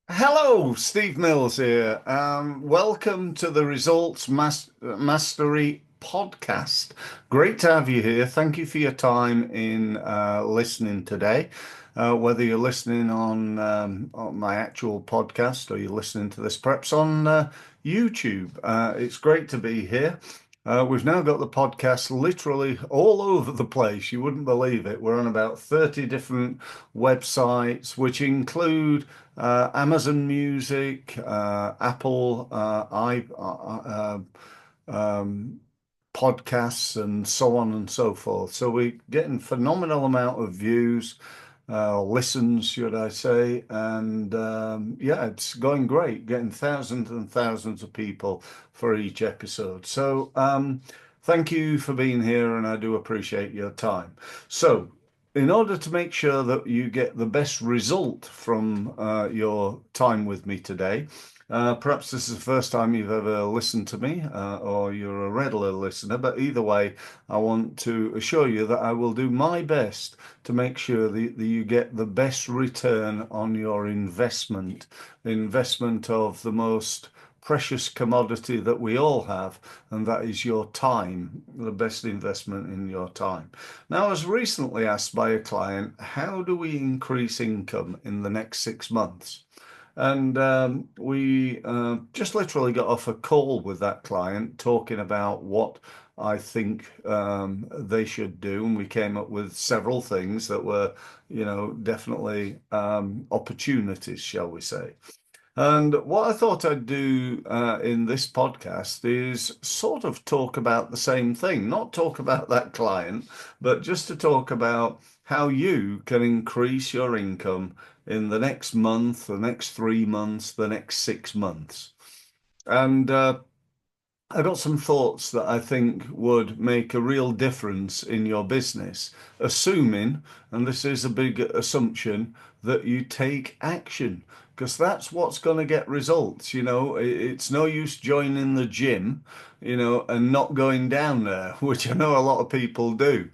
Hello, Steve Mills here. Welcome to the Mastery podcast. Great to have you here. Thank you for your time in listening today. Whether you're listening on my actual podcast or you're listening to this perhaps on YouTube, it's great to be here. We've now got the podcast literally all over the place. You wouldn't believe it. We're on about 30 different websites, which include Amazon Music, Apple, um, podcasts, and so on and so forth. So we're getting phenomenal amount of views, listens, should I say, and yeah, it's going great, getting thousands and thousands of people for each episode. So thank you for being here, and I do appreciate your time. So in order to make sure that you get the best result from your time with me today, perhaps this is the first time you've ever listened to me, or you're a regular listener, but either way, I want to assure you that I will do my best to make sure that you get the best return on your investment of the most precious commodity that we all have, and that is your time, the best investment in your time. Now, I was recently asked by a client, how do we increase income in the next 6 months? And we just literally got off a call with that client talking about what I think they should do. And we came up with several things that were, definitely opportunities, shall we say. And what I thought I'd do in this podcast is sort of talk about the same thing, not talk about that client, but just to talk about how you can increase your income in the next month, the next 3 months, the next 6 months. And I got some thoughts that I think would make a real difference in your business, assuming, and this is a big assumption, that you take action, because that's what's going to get results. It's no use joining the gym, and not going down there, which I know a lot of people do.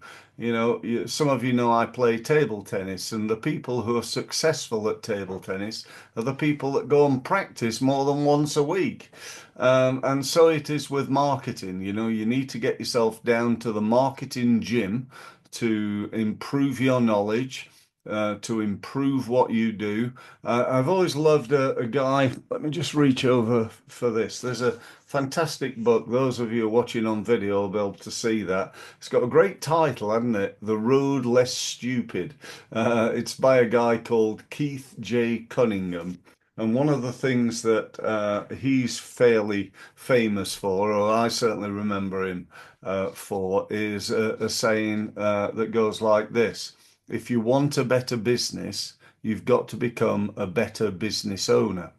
Some of you know I play table tennis, and the people who are successful at table tennis are the people that go and practice more than once a week. And so it is with marketing. You need to get yourself down to the marketing gym to improve your knowledge, to improve what you do. I've always loved a guy. Let me just reach over for this. There's a fantastic book. Those of you watching on video will be able to see that. It's got a great title, hasn't it? The Road Less Stupid. It's by a guy called Keith J. Cunningham. And one of the things that he's fairly famous for, or I certainly remember him for, is a saying that goes like this: if you want a better business, you've got to become a better business owner.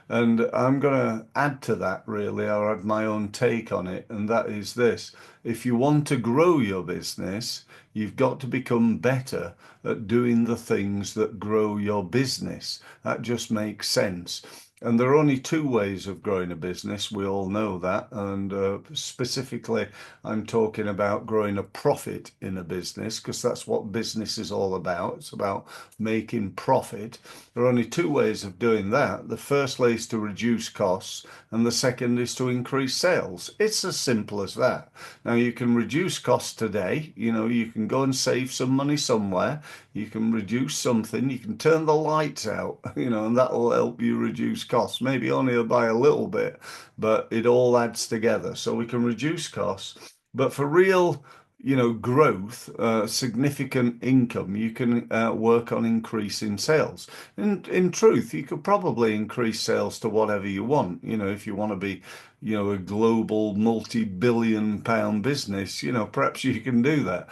And I'm going to add to that, really, or add my own take on it, and that is this. If you want to grow your business, you've got to become better at doing the things that grow your business. That just makes sense. And there are only two ways of growing a business. We all know that. And specifically, I'm talking about growing a profit in a business, because that's what business is all about. It's about making profit. There are only two ways of doing that. The first way is to reduce costs, and the second is to increase sales. It's as simple as that. Now, you can reduce costs today. You can go and save some money somewhere. You can reduce something. You can turn the lights out, and that will help you reduce costs. Maybe only by a little bit, but it all adds together. So we can reduce costs. But for real, growth, significant income, you can work on increasing sales. In truth, you could probably increase sales to whatever you want. If you want to be, a global multi-billion pound business, perhaps you can do that.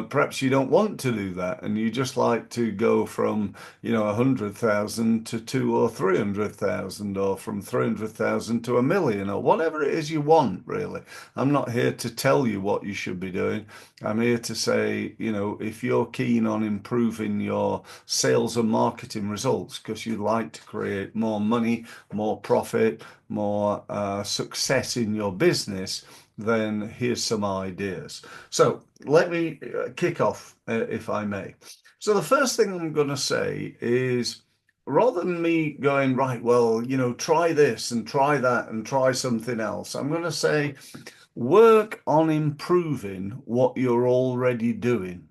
Perhaps you don't want to do that, and you just like to go from, 100,000 to 200,000 or 300,000, or from 300,000 to 1 million, or whatever it is you want, really. I'm not here to tell you what you should be doing. I'm here to say, if you're keen on improving your sales and marketing results because you'd like to create more money, more profit, more success in your business, then here's some ideas. So let me kick off, if I may. So the first thing I'm going to say is rather than me going, right, well, try this and try that and try something else, I'm going to say, work on improving what you're already doing.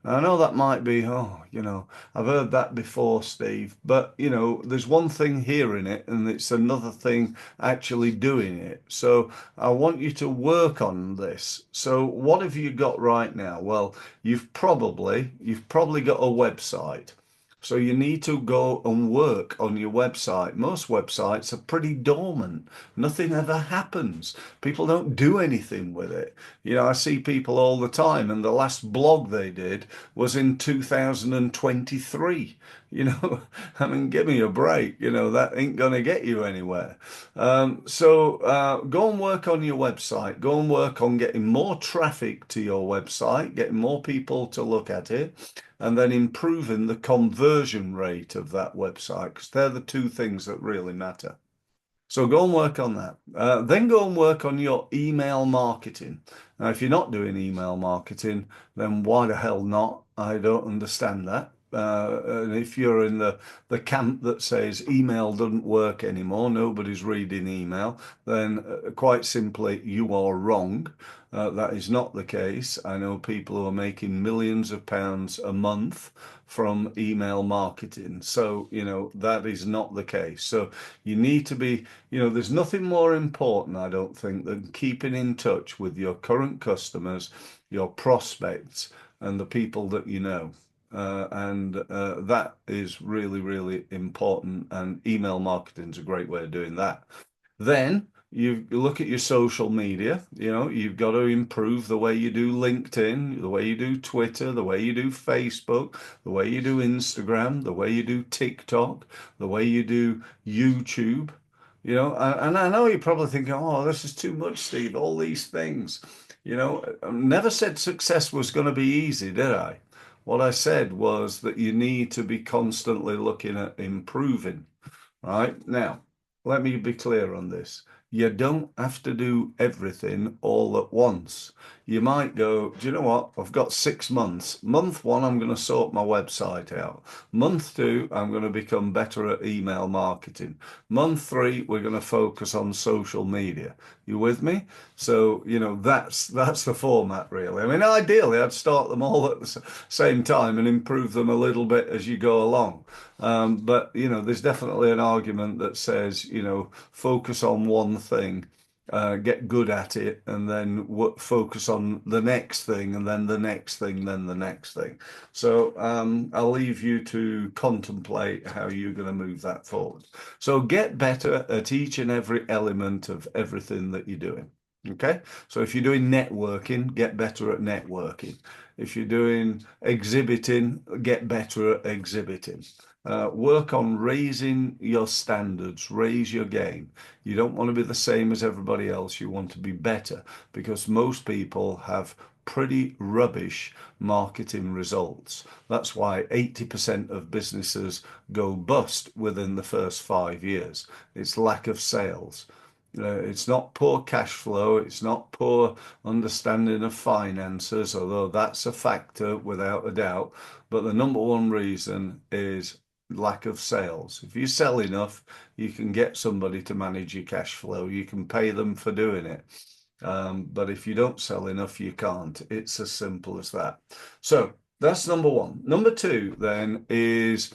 I know that might be, I've heard that before, Steve, but there's one thing hearing it and it's another thing actually doing it. So I want you to work on this. So what have you got right now? Well, you've probably got a website. So you need to go and work on your website. Most websites are pretty dormant. Nothing ever happens. People don't do anything with it. I see people all the time, and the last blog they did was in 2023. I mean, give me a break. That ain't going to get you anywhere. So go and work on your website. Go and work on getting more traffic to your website, getting more people to look at it, and then improving the conversion rate of that website, because they're the two things that really matter. So go and work on that. Then go and work on your email marketing. Now, if you're not doing email marketing, then why the hell not? I don't understand that. And if you're in the camp that says email doesn't work anymore, nobody's reading email, then quite simply, you are wrong. That is not the case. I know people who are making millions of pounds a month from email marketing. So, that is not the case. So you need to be, there's nothing more important, I don't think, than keeping in touch with your current customers, your prospects, and the people that you know. And that is really, really important. And email marketing is a great way of doing that. Then you look at your social media. You've got to improve the way you do LinkedIn, the way you do Twitter, the way you do Facebook, the way you do Instagram, the way you do TikTok, the way you do YouTube. And I know you're probably thinking, oh, this is too much, Steve, all these things. I never said success was going to be easy, did I? What I said was that you need to be constantly looking at improving. Right now, let me be clear on this. You don't have to do everything all at once. You might go, do you know what? I've got 6 months. Month one, I'm going to sort my website out. Month two, I'm going to become better at email marketing. Month three, we're going to focus on social media. You with me? So, that's the format really. I mean, ideally, I'd start them all at the same time and improve them a little bit as you go along. But there's definitely an argument that says, focus on one thing, get good at it, and then focus on the next thing, and then the next thing, then the next thing. So I'll leave you to contemplate how you're going to move that forward. So get better at each and every element of everything that you're doing. Okay, so if you're doing networking, get better at networking. If you're doing exhibiting, get better at exhibiting. Work on raising your standards, raise your game. You don't want to be the same as everybody else. You want to be better, because most people have pretty rubbish marketing results. That's why 80% of businesses go bust within the first 5 years. It's lack of sales. It's not poor cash flow, it's not poor understanding of finances, although that's a factor without a doubt. But the number one reason is lack of sales. If you sell enough, you can get somebody to manage your cash flow. You can pay them for doing it. But if you don't sell enough, you can't. It's as simple as that. So that's number one. Number two, then, is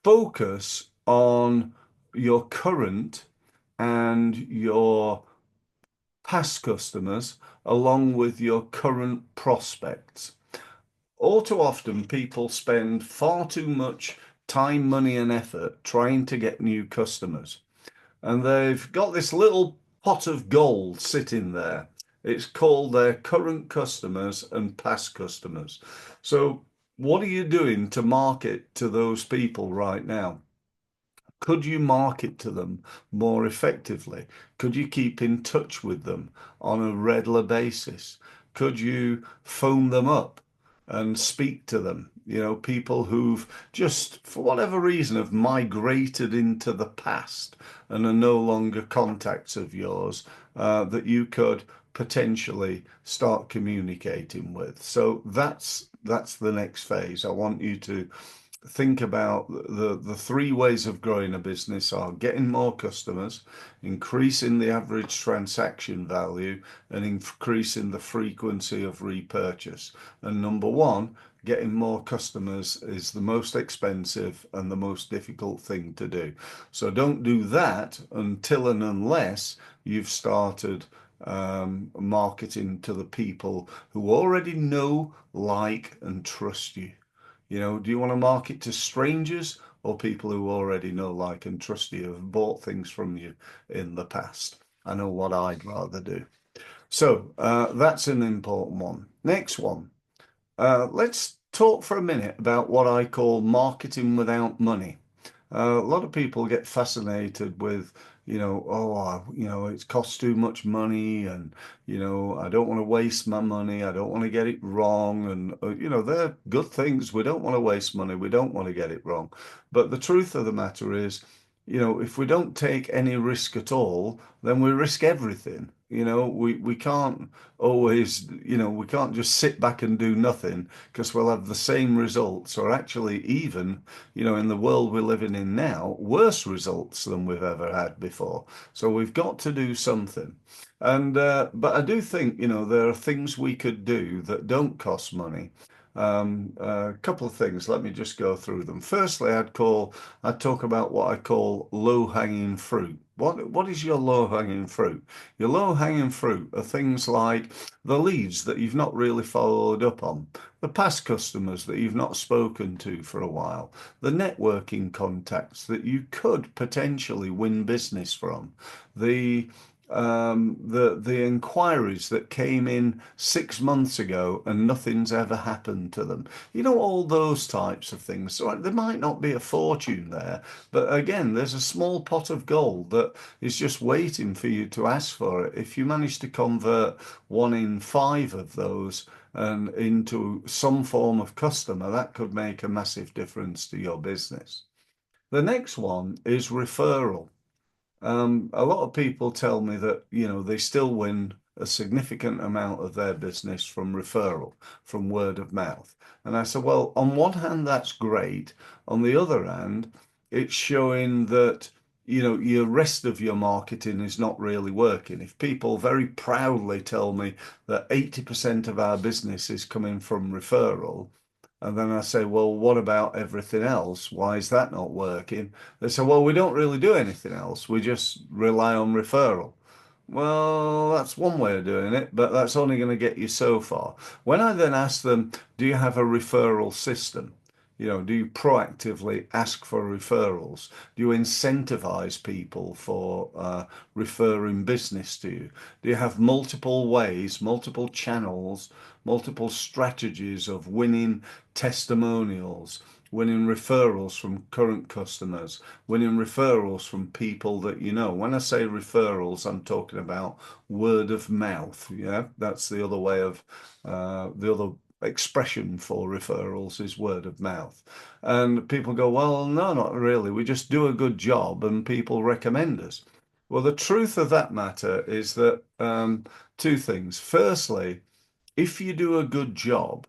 focus on your current and your past customers along with your current prospects. All too often, people spend far too much time, money, and effort trying to get new customers. And they've got this little pot of gold sitting there. It's called their current customers and past customers. So, what are you doing to market to those people right now? Could you market to them more effectively? Could you keep in touch with them on a regular basis? Could you phone them up and speak to them? People who've just, for whatever reason, have migrated into the past and are no longer contacts of yours, that you could potentially start communicating with. So that's the next phase. I want you to think about the three ways of growing a business are getting more customers, increasing the average transaction value, and increasing the frequency of repurchase. And number one, getting more customers is the most expensive and the most difficult thing to do. So don't do that until and unless you've started marketing to the people who already know, like, and trust you. Do you want to market to strangers or people who already know, like, and trust you, have bought things from you in the past? I know what I'd rather do. So that's an important one. Next one. Let's talk for a minute about what I call marketing without money. A lot of people get fascinated with, it costs too much money, and, I don't want to waste my money. I don't want to get it wrong. And, they're good things. We don't want to waste money. We don't want to get it wrong. But the truth of the matter is, if we don't take any risk at all, then we risk everything. We can't always, we can't just sit back and do nothing because we'll have the same results, or actually even, in the world we're living in now, worse results than we've ever had before. So we've got to do something. And but I do think, there are things we could do that don't cost money. A couple of things. Let me just go through them. Firstly, I'd talk about what I call low-hanging fruit. What is your low-hanging fruit? Your low-hanging fruit are things like the leads that you've not really followed up on, the past customers that you've not spoken to for a while, the networking contacts that you could potentially win business from, the the inquiries that came in 6 months ago and nothing's ever happened to them. All those types of things. So there might not be a fortune there, but again, there's a small pot of gold that is just waiting for you to ask for it. If you manage to convert 1 in 5 of those and into some form of customer, that could make a massive difference to your business. The next one is referral. A lot of people tell me that, they still win a significant amount of their business from referral, from word of mouth. And I said, well, on one hand, that's great. On the other hand, it's showing that, your rest of your marketing is not really working. If people very proudly tell me that 80% of our business is coming from referral, and then I say, well, what about everything else? Why is that not working? They say, well, we don't really do anything else. We just rely on referral. Well, that's one way of doing it, but that's only going to get you so far. When I then ask them, do you have a referral system? Do you proactively ask for referrals? Do you incentivize people for referring business to you? Do you have multiple ways, multiple channels, multiple strategies of winning testimonials, winning referrals from current customers, winning referrals from people that you know? When I say referrals, I'm talking about word of mouth. Yeah, that's the other way of the other expression for referrals is word of mouth. And people go, well, no, not really. We just do a good job and people recommend us. Well, the truth of that matter is that two things. Firstly, if you do a good job,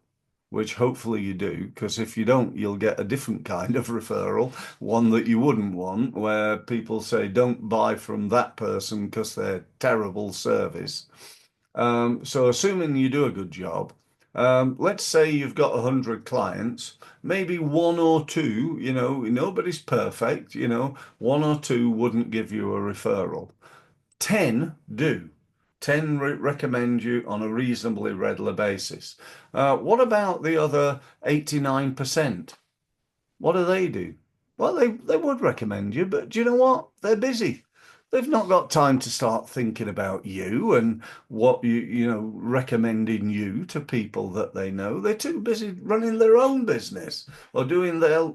which hopefully you do, because if you don't, you'll get a different kind of referral, one that you wouldn't want, where people say, don't buy from that person because they're terrible service. So assuming you do a good job, let's say you've got 100 clients, maybe one or two, nobody's perfect, one or two wouldn't give you a referral. 10 do. 10 recommend you on a reasonably regular basis. What about the other 89%? What do they do? Well, they would recommend you, but do you know what? They're busy. They've not got time to start thinking about you and what recommending you to people that they know. They're too busy running their own business or doing their,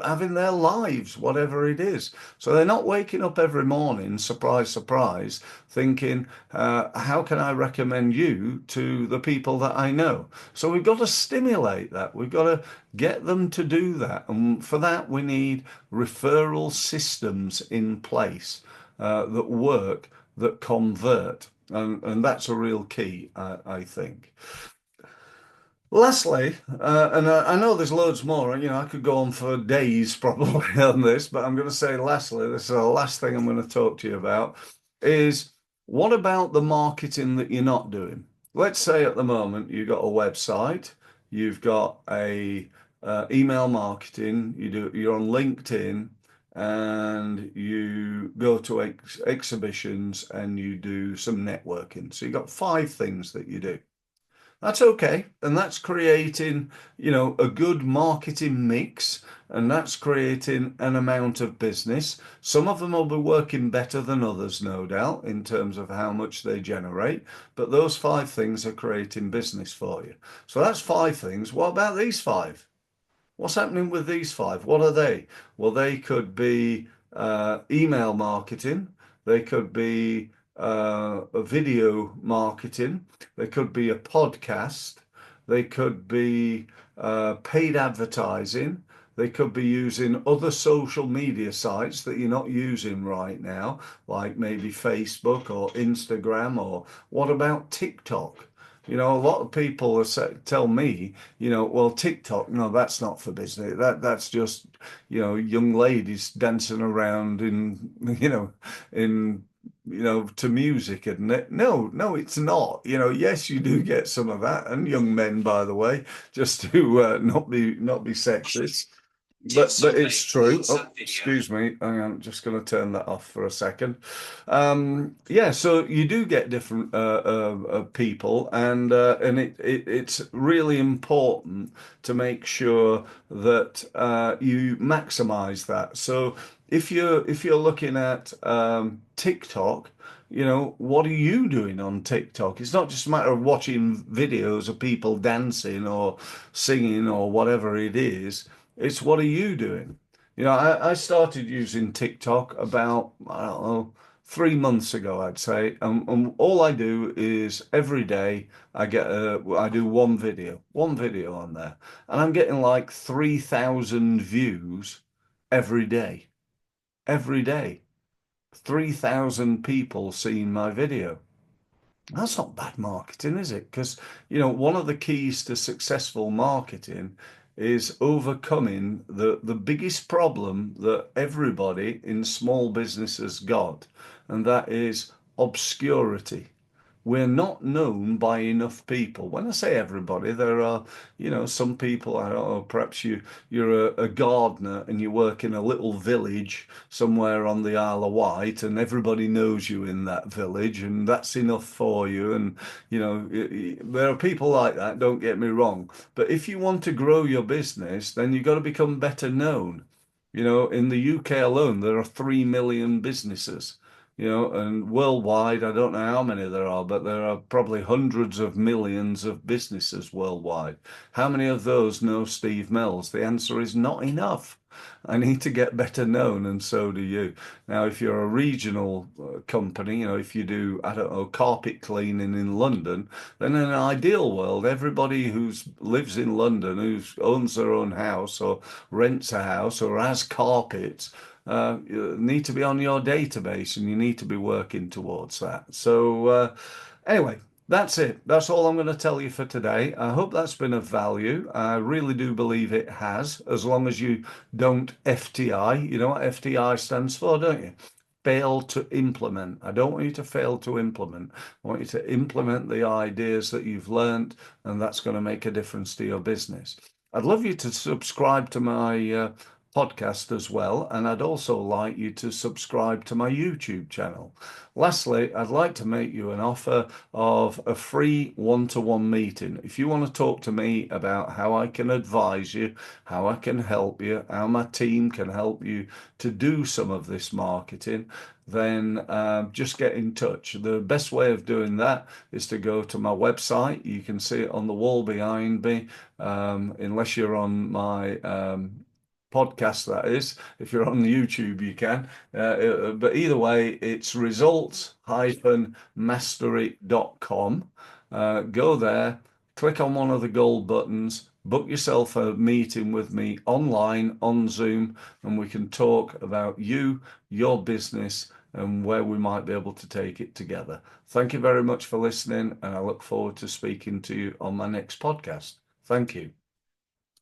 having their lives, whatever it is. So they're not waking up every morning, surprise, surprise, thinking, how can I recommend you to the people that I know? So we've got to stimulate that. We've got to get them to do that. And for that, we need referral systems in place that work, that convert. And that's a real key, I think. Lastly, and I know there's loads more, I could go on for days probably on this, but I'm going to say lastly, this is the last thing I'm going to talk to you about, is what about the marketing that you're not doing? Let's say at the moment you've got a website, you've got a email marketing, you're on LinkedIn, and you go to exhibitions and you do some networking. So you've got five things that you do. That's okay. And that's creating, a good marketing mix, and that's creating an amount of business. Some of them will be working better than others, no doubt, in terms of how much they generate. But those five things are creating business for you. So that's five things. What about these five? What's happening with these five? What are they? Well, they could be email marketing, they could be a video marketing, they could be a podcast, they could be paid advertising, they could be using other social media sites that you're not using right now, like maybe Facebook or Instagram, or what about TikTok? A lot of people tell me, well, TikTok, no, that's not for business. That's just, young ladies dancing around in, in, to music, isn't it? No, no, it's not. Yes, you do get some of that, and young men, by the way, just to not be sexist. But it's true. Oh, excuse me. I'm just going to turn that off for a second. Yeah, so you do get different people, and it's really important to make sure that you maximize that. So if you're looking at TikTok, what are you doing on TikTok? It's not just a matter of watching videos of people dancing or singing or whatever it is. It's what are you doing? I started using TikTok about, I don't know, 3 months ago, I'd say. And all I do is every day I do one video on there. And I'm getting like 3,000 views every day. Every day. 3,000 people seeing my video. That's not bad marketing, is it? Because, one of the keys to successful marketing is overcoming the biggest problem that everybody in small businesses got, and that is obscurity. We're not known by enough people. When I say everybody, there are, some people, I don't know, perhaps you're a gardener and you work in a little village somewhere on the Isle of Wight, and everybody knows you in that village, and that's enough for you. And, there are people like that, don't get me wrong. But if you want to grow your business, then you've got to become better known. In the UK alone, there are 3 million businesses. And worldwide, I don't know how many there are, but there are probably hundreds of millions of businesses worldwide. How many of those know Steve Mills? The answer is not enough. I need to get better known, and so do you. Now, if you're a regional company, if you do, I don't know, carpet cleaning in London, then in an ideal world, everybody who lives in London, who owns their own house or rents a house or has carpets, you need to be on your database, and you need to be working towards that. So, anyway, that's it. That's all I'm going to tell you for today. I hope that's been of value. I really do believe it has, as long as you don't FTI. You know what FTI stands for, don't you? Fail to implement. I don't want you to fail to implement. I want you to implement the ideas that you've learned, and that's going to make a difference to your business. I'd love you to subscribe to my podcast as well, and I'd also like you to subscribe to my YouTube channel. Lastly, I'd like to make you an offer of a free one-to-one meeting. If you want to talk to me about how I can advise you, how I can help you, how my team can help you to do some of this marketing, then just get in touch. The best way of doing that is to go to my website. You can see it on the wall behind me, unless you're on my podcast, that is. If you're on YouTube, you can. But either way, it's results-mastery.com. Go there, click on one of the gold buttons, book yourself a meeting with me online on Zoom, and we can talk about you, your business, and where we might be able to take it together. Thank you very much for listening, and I look forward to speaking to you on my next podcast. Thank you.